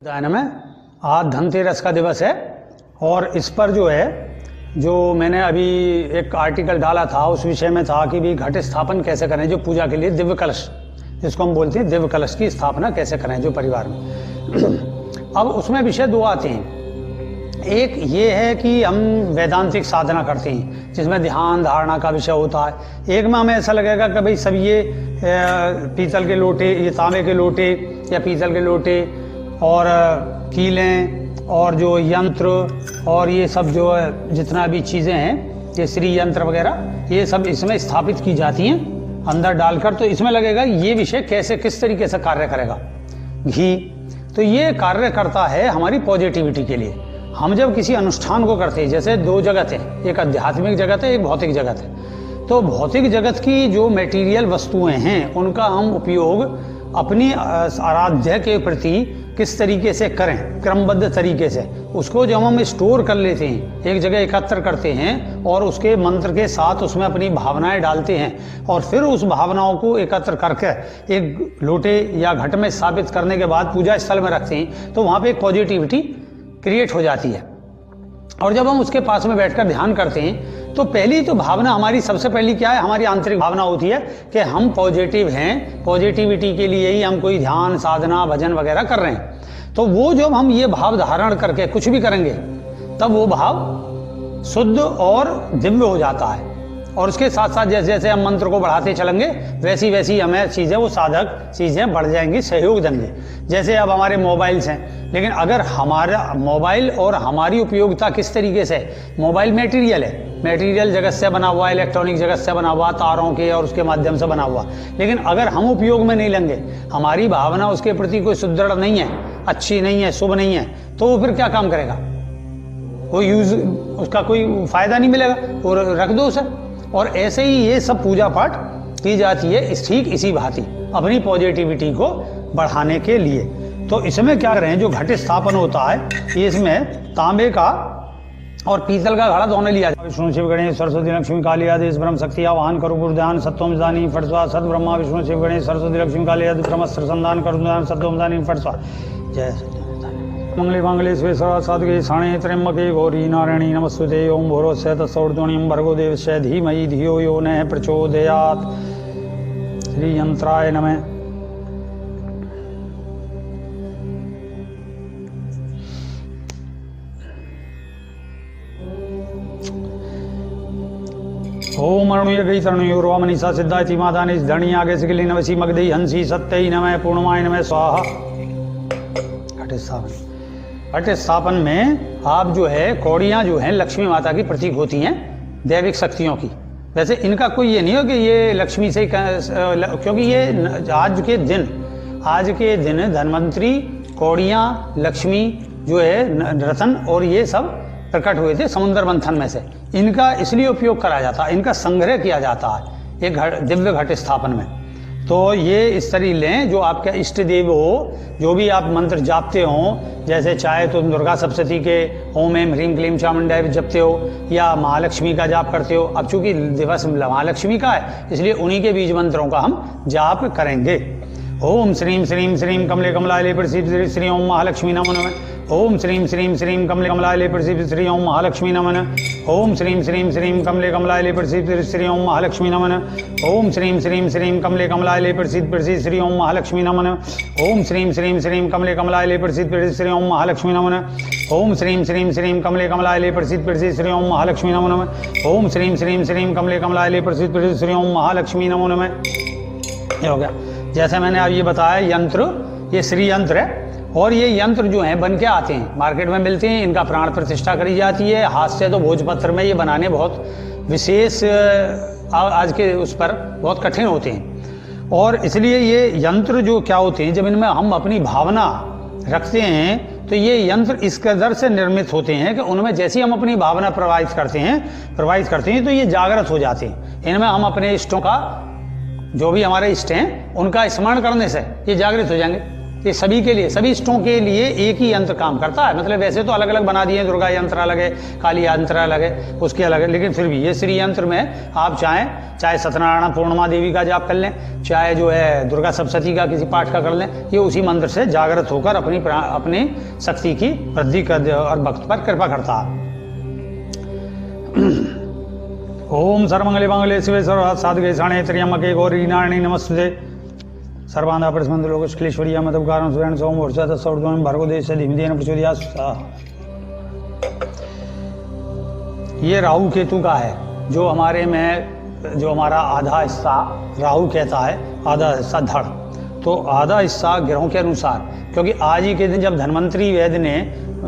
दायन में आज धनतेरस का दिवस है और इस पर जो है जो मैंने अभी एक आर्टिकल डाला था उस विषय में था कि भी घट स्थापन कैसे करें जो पूजा के लिए दिव्य कलश जिसको हम बोलते हैं दिव्य कलश की स्थापना कैसे करें जो परिवार में। अब उसमें विषय दो आते हैं। एक ये है कि हम वैदांतिक साधना करते हैं जिसमें ध्यान धारणा का विषय होता है। एक में हमें ऐसा लगेगा कि भाई सब ये पीतल के लोटे, ये तांबे के लोटे या पीतल के लोटे और कीलें और जो यंत्र और ये सब जो जितना भी चीज़ें हैं ये श्री यंत्र वगैरह ये सब इसमें स्थापित की जाती हैं अंदर डालकर, तो इसमें लगेगा ये विषय कैसे किस तरीके से कार्य करेगा। घी तो ये कार्य करता है हमारी पॉजिटिविटी के लिए। हम जब किसी अनुष्ठान को करते हैं, जैसे दो जगत है, एक आध्यात्मिक जगत है, एक भौतिक जगत है। तो भौतिक जगत की जो मटेरियल वस्तुएं हैं उनका हम उपयोग अपनी आराध्य के प्रति किस तरीके से करें, क्रमबद्ध तरीके से उसको जब हम स्टोर कर लेते हैं, एक जगह एकत्र करते हैं और उसके मंत्र के साथ उसमें अपनी भावनाएं डालते हैं और फिर उस भावनाओं को एकत्र करके एक लोटे या घट में स्थापित करने के बाद पूजा स्थल में रखते हैं, तो वहाँ पे एक पॉजिटिविटी क्रिएट हो जाती है। और जब हम उसके पास में बैठकर ध्यान करते हैं तो पहली तो भावना हमारी सबसे पहली क्या है, हमारी आंतरिक भावना होती है कि हम पॉजिटिव हैं, पॉजिटिविटी के लिए ही हम कोई ध्यान साधना भजन वगैरह कर रहे हैं। तो वो जब हम ये भाव धारण करके कुछ भी करेंगे तब वो भाव शुद्ध और दिव्य हो जाता है। और उसके साथ साथ जैसे जैसे हम मंत्र को बढ़ाते चलेंगे वैसी वैसी हमें चीज़ें वो साधक चीज़ें बढ़ जाएंगी, सहयोग देंगे। जैसे अब हमारे मोबाइल्स हैं, लेकिन अगर हमारा मोबाइल और हमारी उपयोगिता किस तरीके से, मोबाइल मटेरियल है, मटेरियल जगत से बना हुआ, इलेक्ट्रॉनिक जगत से बना हुआ, तारों के और उसके माध्यम से बना हुआ, लेकिन अगर हम उपयोग में नहीं लेंगे, हमारी भावना उसके प्रति कोई सुदृढ़ नहीं है, अच्छी नहीं है, शुभ नहीं है, तो वो फिर क्या काम करेगा, कोई यूज उसका कोई फायदा नहीं मिलेगा और रख दो उसे। और ऐसे ही ये सब पूजा पाठ की जाती है ठीक इसी भांति अपनी पॉजिटिविटी को बढ़ाने के लिए। तो इसमें क्या करें, जो घट स्थापन होता है इसमें तांबे का और पीतल का घड़ा दोनों लिया जाए। विष्णु शिव गणेश सरस्वती लक्ष्मी काली आदेश ब्रह्म शक्ति आवाहन करो गुरुदान सत्वम दानी फट स्वा सद ब्रह्मा विष्णु शिव गणेश सरस्वती लक्ष्मी काली आदि ब्रह्मस्त्र संदान करो सत्वम दानी फट स्वा। जय मंगले मंगले स्वेश्वरा साधुके साणे त्र्यंबके गौरी नारायणी नमस्तुते ओम भूर्भुवस्सुः तत्सवितुर्वरेण्यं भर्गो देवस्य धीमहि धियो यो नः प्रचोदयात्। श्री यंत्राय नमः। ओम अरुणयगै तरुणयोर्वा मनीषा सिद्धायति मादानि धरणी आगे सिकली नवसी मगधई हंसी सत्यै नमः पूर्णमाय नमः स्वाहा। घट स्थापन में आप जो है कौड़ियाँ जो हैं लक्ष्मी माता की प्रतीक होती हैं, दैविक शक्तियों की। वैसे इनका कोई ये नहीं हो कि ये लक्ष्मी से क्योंकि ये आज के दिन धनवंतरी कौड़ियाँ लक्ष्मी जो है रतन और ये सब प्रकट हुए थे समुद्र मंथन में से। इनका इसलिए उपयोग करा जाता है, इनका संग्रह किया जाता है एक दिव्य घट स्थापन में। तो ये इस तरह लें जो आपका इष्ट देव हो, जो भी आप मंत्र जापते हो, जैसे चाहे तो दुर्गा सप्तशती के ओम एम ह्रीम क्लीम चामुंडाय जपते हो या महालक्ष्मी का जाप करते हो। अब चूंकि दिवस महालक्ष्मी का है इसलिए उन्हीं के बीज मंत्रों का हम जाप करेंगे। ओम श्रीम श्रीम श्रीम कमले कमलाय प्रसिद्ध श्री ओम महालक्ष्मी नमो नमः। ओम श्रीम श्रीम श्रीम कमले कमलाय प्रसिद्ध श्री ओम महालक्ष्मी नमो नमः। ओम श्रीम श्रीम श्रीम कमले कमलाय प्रसिद्ध श्री ओम महालक्ष्मी नमो नमः। ओम श्रीम श्रीम श्रीम कमले कमलाय प्रसिद्ध श्री ओम महालक्ष्मी नमो नमः। ओम श्रीम श्रीम श्रीम कमले कमलाय प्रसिद्ध श्री ओम महालक्ष्मी नमो नमः। ओम श्रीम श्रीम श्रीम कमले कमलाय प्रसिद्ध श्री ओम महालक्ष्मी नमो नमः। ओम श्रीम श्रीम श्रीम कमले कमलाय प्रसिद्ध श्री ओम महालक्ष्मी नमो नमः। ये हो गया। जैसे मैंने अब ये बताया यंत्र, ये श्री यंत्र है और ये यंत्र जो हैं बन के आते हैं, मार्केट में मिलते हैं, इनका प्राण प्रतिष्ठा करी जाती है। हाथ से तो भोजपत्र में ये बनाने बहुत विशेष आज के उस पर बहुत कठिन होते हैं और इसलिए ये यंत्र जो क्या होते हैं जब इनमें हम अपनी भावना रखते हैं तो ये यंत्र इस कदर से निर्मित होते हैं कि उनमें जैसे हम अपनी भावना प्रवाहित करते हैं तो ये जागृत हो जाते हैं। इनमें हम अपने इष्टों का, जो भी हमारे इष्ट हैं उनका स्मरण करने से ये जागृत हो जाएंगे। ये सभी के लिए, सभी इष्टों के लिए एक ही यंत्र काम करता है। मतलब वैसे तो अलग अलग बना दिए, दुर्गा यंत्र अलग है, काली यंत्र अलग है, उसके अलग है, लेकिन फिर भी ये श्री यंत्र में आप चाहे सत्यनारायण पूर्णिमा देवी का जाप कर लें, चाहे जो है दुर्गा सप्तशती का किसी पाठ का कर लें, ये उसी मंत्र से जागृत होकर अपनी शक्ति की वृद्धि कर और भक्त पर कृपा करता है। ओम सर्वमंगले मंगले शिवे सर्वार्थ साधके शरण्ये त्र्यंबके गौरी नारायणी नमस्ते। सर्वांधा प्रस्मंद लोकेश्वरीय मदपकारं सुरेण सोम वर्षा तत्सवर्धमान भर्गो देश धीमधेन प्रचोदयात् स्वाहा। ये राहु केतु का है, जो हमारे में जो हमारा आधा हिस्सा राहु कहता है, आधा हिस्सा धड़। तो आधा हिस्सा ग्रहों के अनुसार, क्योंकि आज ही के दिन जब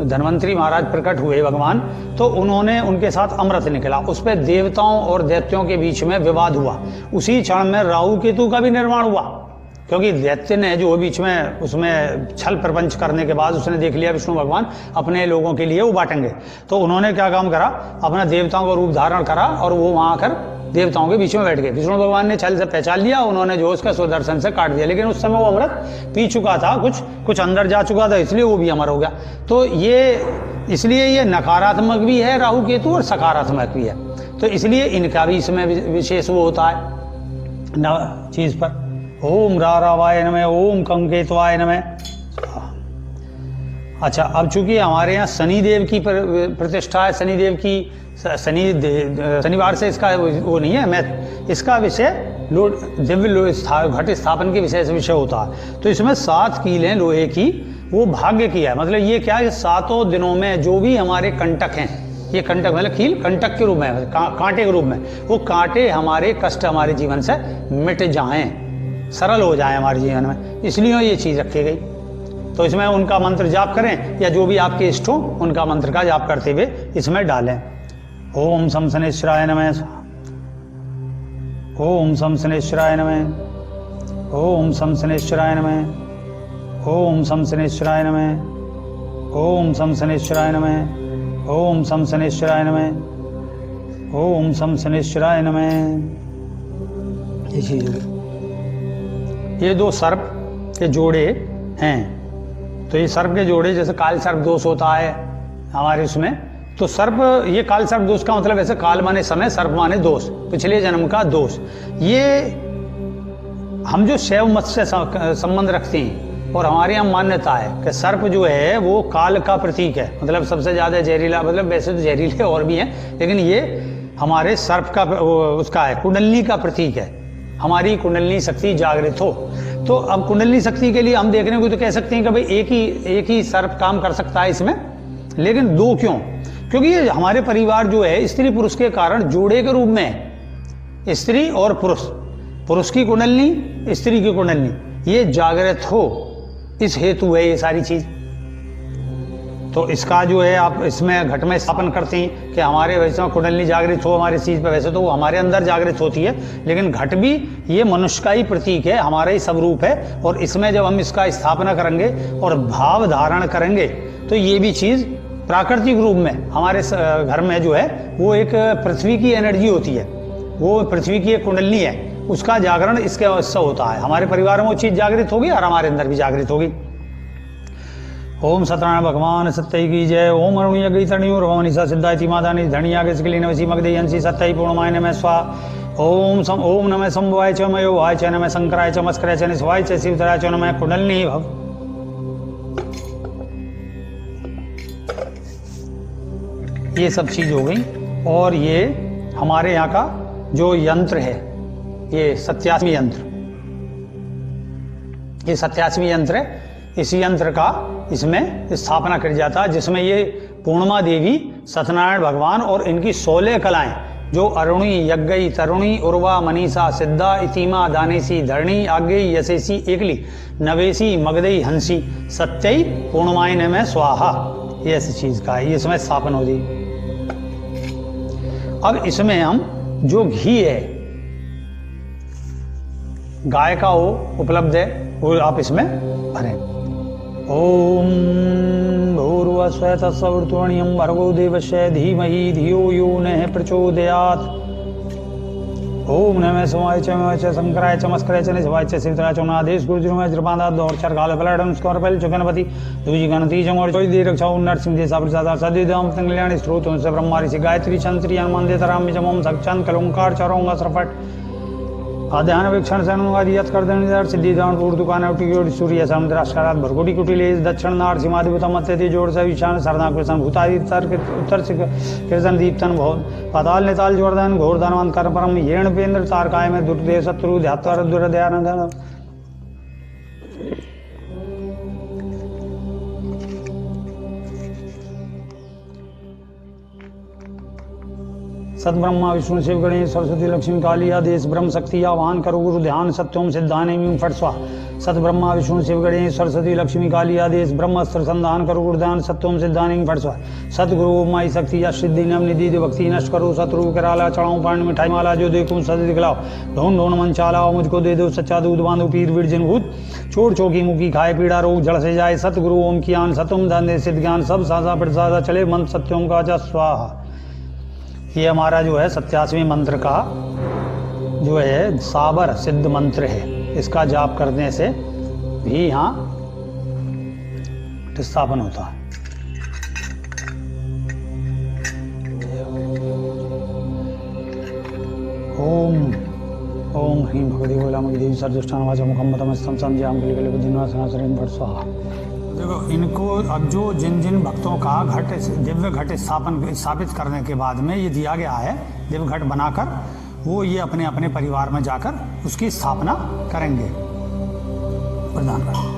धन्वंतरी महाराज प्रकट हुए भगवान, तो उन्होंने उनके साथ अमृत निकला, उस पर देवताओं और दैत्यों के बीच में विवाद हुआ। उसी क्षण में राहु केतु का भी निर्माण हुआ, क्योंकि दैत्य ने जो बीच में उसमें छल प्रपंच करने के बाद उसने देख लिया विष्णु भगवान अपने लोगों के लिए वो बांटेंगे, तो उन्होंने क्या काम करा, अपना देवताओं का रूप धारण करा और वो वहां आकर देवताओं के बीच में बैठ गए। विष्णु भगवान ने छल से पहचान लिया, उन्होंने जो उसका सुदर्शन से काट दिया, लेकिन उस समय वो अमृत पी चुका था, कुछ अंदर जा चुका था, इसलिए वो भी अमर हो गया। तो इसलिए ये नकारात्मक भी है राहु केतु और सकारात्मक भी है, तो इसलिए इनका भी इसमें विशेष वो होता है न चीज पर। ओम रारावाय नमः, ओम कंकेतवाय नमः। अच्छा, अब चूंकि हमारे यहाँ शनिदेव की प्रतिष्ठा है, शनिवार से इसका वो नहीं है, मैं इसका विषय दिव्य घट स्थापन के विषय होता है। तो इसमें 7 कीलें लोहे की वो भाग्य की है। मतलब ये क्या है, 7 दिनों में जो भी हमारे कंटक हैं, ये कंटक मतलब कील कंटक के रूप में, कांटे के रूप में, वो कांटे हमारे कष्ट हमारे जीवन से मिट जाएं, सरल हो जाए हमारे जीवन में, इसलिए ये चीज़ रखी गई। तो इसमें उनका मंत्र जाप करें, या जो भी आपके इष्ट हो उनका मंत्र का जाप करते हुए इसमें डालें। ओम शम शनेश्वराय नमः, ओम शम शनेश्वराय नमः, ओम शम शनेश्वराय नमः, ओम शम शनेश्वराय नमः, ओम शम शनेश्वराय नमः, ओम शम शनेश्वराय नमः, ओम शम शनेश्वराय नमः। ये चीज़, ये 2 सर्प के जोड़े हैं। तो ये सर्प के जोड़े, जैसे काल सर्प दोष होता है हमारे उसमें, तो सर्प, ये काल सर्प दोष का मतलब ऐसे काल माने समय, सर्प माने दोष, पिछले जन्म का दोष। ये हम जो शैव मत से संबंध रखते हैं, और हमारे यहाँ मान्यता है कि सर्प जो है वो काल का प्रतीक है, मतलब सबसे ज़्यादा जहरीला, मतलब वैसे तो जहरीले और भी हैं, लेकिन ये हमारे सर्प का उसका है, कुंडलिनी का प्रतीक है, हमारी कुंडलिनी शक्ति जागृत हो। तो अब कुंडलिनी शक्ति के लिए हम देखने को तो कह सकते हैं कि भाई एक ही सर्प काम कर सकता है इसमें, लेकिन 2 क्यों? क्योंकि ये हमारे परिवार जो है स्त्री पुरुष के कारण जोड़े के रूप में है, स्त्री और पुरुष की कुंडलिनी, स्त्री की कुंडलिनी, ये जागृत हो, इस हेतु है ये सारी चीज। तो इसका जो है आप इसमें घट में स्थापन करते हैं कि हमारे वैसे कुंडलिनी जागृत हो हमारी चीज पे, वैसे तो वो हमारे अंदर जागृत होती है, लेकिन घट भी ये मनुष्य का ही प्रतीक है, हमारा ही स्वरूप है, और इसमें जब हम इसका स्थापना करेंगे और भाव धारण करेंगे, तो ये भी चीज प्राकृतिक रूप में हमारे घर में जो है वो एक पृथ्वी की एनर्जी होती है, वो पृथ्वी की एक कुंडलिनी है, उसका जागरण इसके अवश्य होता है। हमारे परिवार में वो चीज जागृत होगी और हमारे अंदर भी जागृत होगी। ओम सत्यनारायण भगवान सत्य की जय। ओम अरुण यज्ञ तरणियो रवानिसा सिद्धाय तिमादानि धनिया के सकली नवसी मगधे हंसी सत्य पूर्णमाय नमः स्वाहा। ओम नमः संभवाय च मयोवाय च नमः शंकराय च मस्कराय च निस्वाय च शिवतराय च नमः कुंडलिनी भव। ये सब चीज हो गई। और ये हमारे यहाँ का जो यंत्र है, ये 87 यंत्र, ये 87 यंत्र है। इस यंत्र का इसमें स्थापना कर जाता है, जिसमें ये पूर्णिमा देवी, सत्यनारायण भगवान और इनकी 16 कलाएं, जो अरुणी, यज्ञई, तरुणी, उर्वा, मनीषा, सिद्धा, इतिमा, दानेसी, धरणी, आज्ञेयी, यशेसी, एकली, नवेसी, मगधई, हंसी, सत्यई पूर्णमाय नमः स्वाहा। ये ऐसी चीज का है, इसमें स्थापन हो जाए। अब इसमें हम जो घी है गाय का वो उपलब्ध है, वो आप इसमें भरें। ओम भूर्भुवस्सुः तत्सवितुर्वरेण्यं भर्गो देवस्य धीमहि धियो यो नः प्रचोदयात्। ओम नमः शिवाय च शंकराय च मस्कराय च निशिवाय च शिवतराय च नादेश गुरुजुर्मय जृपादा दौड़चर गाल पलाडम स्कोर पहले चुगनपति दूजी गणती जमोर चोई दे रक्षा नरसिंह दे साबर सादा सदी दाम तंगल्याण स्रोत से ब्रह्मा ऋषि गायत्री शंत्री हनुमान दे तराम जमोम सक्षांत कलंकार चरोंगा सरफट आध्यान वीक्षण सनुवादी यत कर देने सिद्धि दान पूर्व दुकान उठी सूर्य समुद्रास्कारात भरगोटी कुटिले दक्षिण नार सीमाधिपतम मत्ते जोड़ से विशान सरना कृष्ण भूतादि उत्तर से कृष्ण दीप्तन भवन पाताल नेताल जोरदान घोर दानवंत कर परम येण पेंद्र तारकाय में दुर्देव शत्रु ध्यात्वर दुर दयानंद सद्ब्रह्मा विष्णु शिव गणेश सरस्वती लक्ष्मी काली आदेश ब्रह्म शक्ति आवाहन करो गुरु ध्यान सत्यम सिद्धान फट स्वा सद्ब्रह्मा विष्णु शिव गणेश सरस्वती लक्ष्मी काली आदेश ब्रह्म अस्त्र संधान करो गुरु ध्यान सत्यम सिद्धान फट स्वा सतगुरु माई शक्ति या सिद्धि नम निधि भक्ति नष्ट करो शत्रु कराला चढ़ाऊं पान मिठाई माला जो देखूं सद दिखलाओ ढूंढ ढूंढ मन चालाओ मुझको दे दो सच्चा दूध बांधो पीर विरजन भूत छोड़ चौकी मुखी खाए पीड़ा रोग जड़ से जाए सतगुरु ओम की आन सतुम धन सिद्ध ज्ञान सब साजा प्रसादा चले मंत्र सत्यम का जा स्वाहा। ये हमारा जो है 87वें मंत्र का जो है साबर सिद्ध मंत्र है। इसका जाप करने से भी यहाँ स्थापन होता है। ओम ओम ह्रीं भगवती गोलामुखी देवी सर्वदुष्टान वाचा मुखम्मतम स्तम संज्ञाम कलिकले बुद्धिनाशनासरेण भट स्वाहा। देखो इनको अब जो जिन जिन भक्तों का घट दिव्य घट स्थापित करने के बाद में ये दिया गया है दिव्य घट बनाकर वो ये अपने अपने परिवार में जाकर उसकी स्थापना करेंगे प्रदान करेंगे।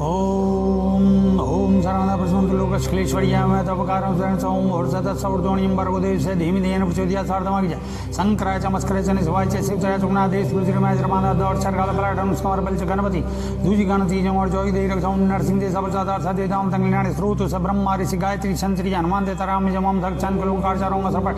ओम ओम सर्वदा प्रसन्न लोकश्लेश्वर्या में तपकारं शरण सोम और सदा सौर्दोणियं भर्गोदेव से धीमी देन प्रचोदयात् सार्धमागि शंकराय च मस्कराय च निशिवाय च शिवतराय च नादेश गुरुजृमय जरमाना दौड़ सरगाल पलाटम स्मर बल च गणपति दूजी गणती जमोर जोई दे रक्षाऊं नरसिंह दे सब सादार सदे दाम तंगल्याण स्रोत से ब्रह्मा ऋषि गायत्री शंत्री हनुमान दे तराम जमम दक्षन कलंकार चारोंगा सपट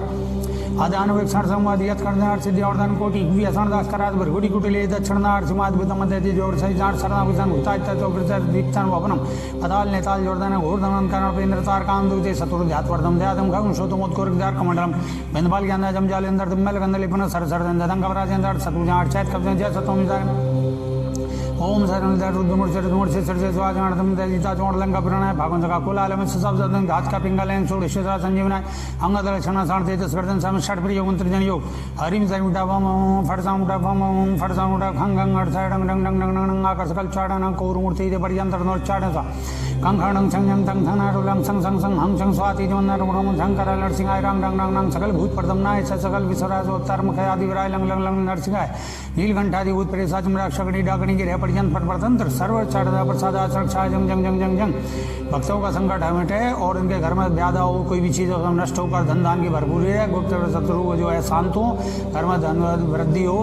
आदान वेक्षण संवादियत करनार सिद्धि औरदान कोटि व्यसन दास करात भरगुटी कुटिले दक्षिण नार सीमाधिपतम मध्य जोड़ सही जाट सरना विसन भूताय तत्व प्रचार दीप्तन भवनम पताल नेताल जोरदान घोर धनन कर्ण पेंद्र तार काम दुते शत्रु ध्यात्वर्धम ध्यातम खगं शोतमोत्कोर जार कमंडलम बेंदबाल ज्ञान जम जालेंदर तुमल गंदलिपन सर सर दंदं कवराजेंदर शत्रु जाट चैत कब्जन जय सतोम जाय ओम शरणदर रुद्रमूर्ति सरसे स्वागतम दलिता चोण लंका प्रणय भागवत का कुलाल में सब जन घात का पिंगलेन छोड़ ईश्वर संजीवनाय अंगद लक्षण साण तेजस वर्धन सम षट प्रिय मंत्र जन योग हरिम सर उठा बम फटसा उठा बम फटसा उठा खंग खंग अड़ डंग डंग डंग डंग डंग आकर सकल चाड़न कौर मूर्ति दे पर्यंतर नोर चाड़न सा कंखणं संयम तंग थना रुलंग संग संग संग हम संग स्वाति जमन रम शंकर नरसिंहाय राम डंग डंग डंग सकल भूत प्रदमनाय सकल विसराज अवतार मुख आदि विराय लंग लंग लंग नरसिंहाय नीलकंठादि भूत प्रेसा चमराक्षगणी डागणी गिरह पर्यंत फटफटतंत्र सर्व चाड़दा प्रसाद आचरण जंग जंग जंग जंग जंग भक्तों का संकट हमेटे और उनके घर में व्याधा हो कोई भी चीज़ नष्ट होकर धन दान की भरपूरी है गुप्त शत्रु जो है शांत हो घर में धन वृद्धि हो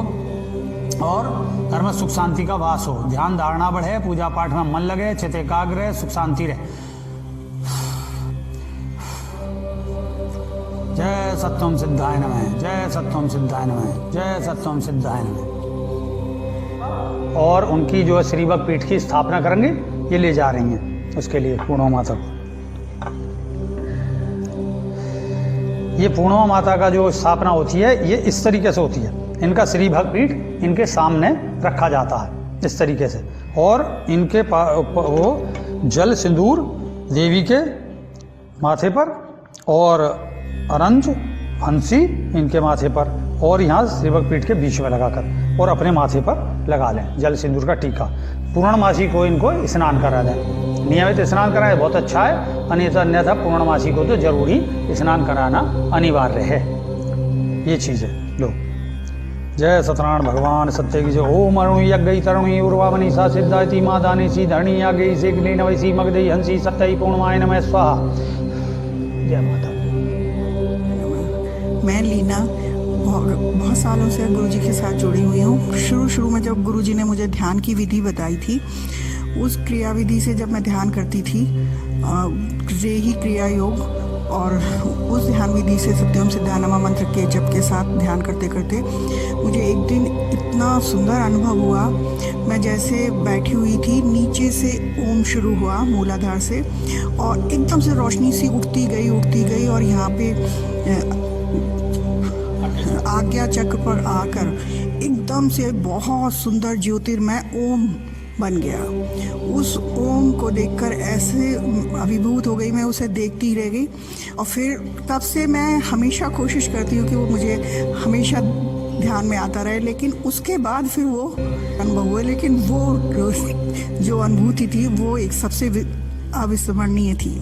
और घर में सुख शांति का वास हो ध्यान धारणा बढ़े पूजा पाठ में मन लगे चित्त एकाग्र रहे सुख शांति रहे। जय सत्यम सिद्धाय नमः जय सत्यम सिद्धाय नमः जय सत्यम सिद्धाय नमः। और उनकी जो है श्रीभक्त पीठ की स्थापना करेंगे ये ले जा रही हैं उसके लिए पूर्णिमा माता को। ये पूर्णिमा माता का जो स्थापना होती है ये इस तरीके से होती है। इनका श्रीभक्त पीठ इनके सामने रखा जाता है इस तरीके से और इनके वो जल सिंदूर देवी के माथे पर और अरंज हंसी इनके माथे पर और यहाँ श्रीभक्त पीठ के बीच में लगाकर और अपने माथे पर लगा लें जल सिंदूर का टीका। पूर्णमासी को इनको स्नान करा दें नियमित स्नान कराए बहुत अच्छा है अन्यथा पूर्णमासी को तो जरूर ही स्नान कराना अनिवार्य है। ये चीज़ है लो। जय सत्यनारायण भगवान सत्य की जय। ओम अरुण यज्ञ तरुणी उर्वावनी सा सिद्धाति माँ दानी सी धरणी आगे से नवैसी मगदई हंसी सत्य पूर्णमाय नमः स्वाहा। जय माता। मैं लीना बहुत सालों से गुरुजी के साथ जुड़ी हुई हूँ। शुरू में जब गुरुजी ने मुझे ध्यान की विधि बताई थी उस क्रिया विधि से जब मैं ध्यान करती थी रेही क्रिया योग और उस ध्यान विधि से सत्यम सिद्धानमा मंत्र के जप के साथ ध्यान करते करते मुझे एक दिन इतना सुंदर अनुभव हुआ। मैं जैसे बैठी हुई थी नीचे से ओम शुरू हुआ मूलाधार से और एकदम से रोशनी सी उठती गई और यहाँ पे आज्ञा चक्र पर आकर एकदम से बहुत सुंदर ज्योतिर्मय ओम बन गया। उस ओम को देखकर ऐसे अभिभूत हो गई, मैं उसे देखती ही रह गई। और फिर तब से मैं हमेशा कोशिश करती हूँ कि वो मुझे हमेशा ध्यान में आता रहे, लेकिन उसके बाद फिर वो अनुभव हुए। लेकिन वो जो अनुभूति थी वो एक सबसे अविस्मरणीय थी।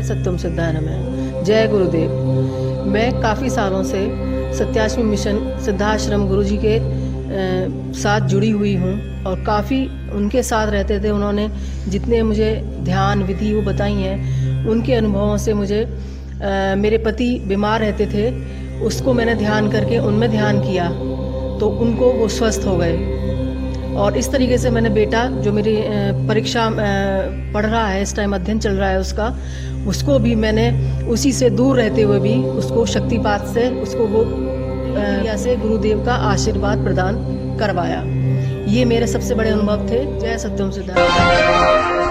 सत्यम सिद्धानम है। जय गुरुदेव। मैं काफ़ी सालों से सत्याश्रम मिशन सिद्धाश्रम गुरुजी के साथ जुड़ी हुई हूँ और काफ़ी उनके साथ रहते थे। उन्होंने जितने मुझे ध्यान विधि वो बताई हैं, उनके अनुभवों से मुझे मेरे पति बीमार रहते थे, उसको मैंने ध्यान करके उनमें ध्यान किया तो उनको वो स्वस्थ हो गए। और इस तरीके से मैंने बेटा जो मेरी परीक्षा पढ़ रहा है, इस टाइम अध्ययन चल रहा है उसको भी मैंने उसी से दूर रहते हुए भी उसको शक्तिपात से उसको वो से गुरुदेव का आशीर्वाद प्रदान करवाया। ये मेरे सबसे बड़े अनुभव थे। जय सत्यम सिद्धार्थ।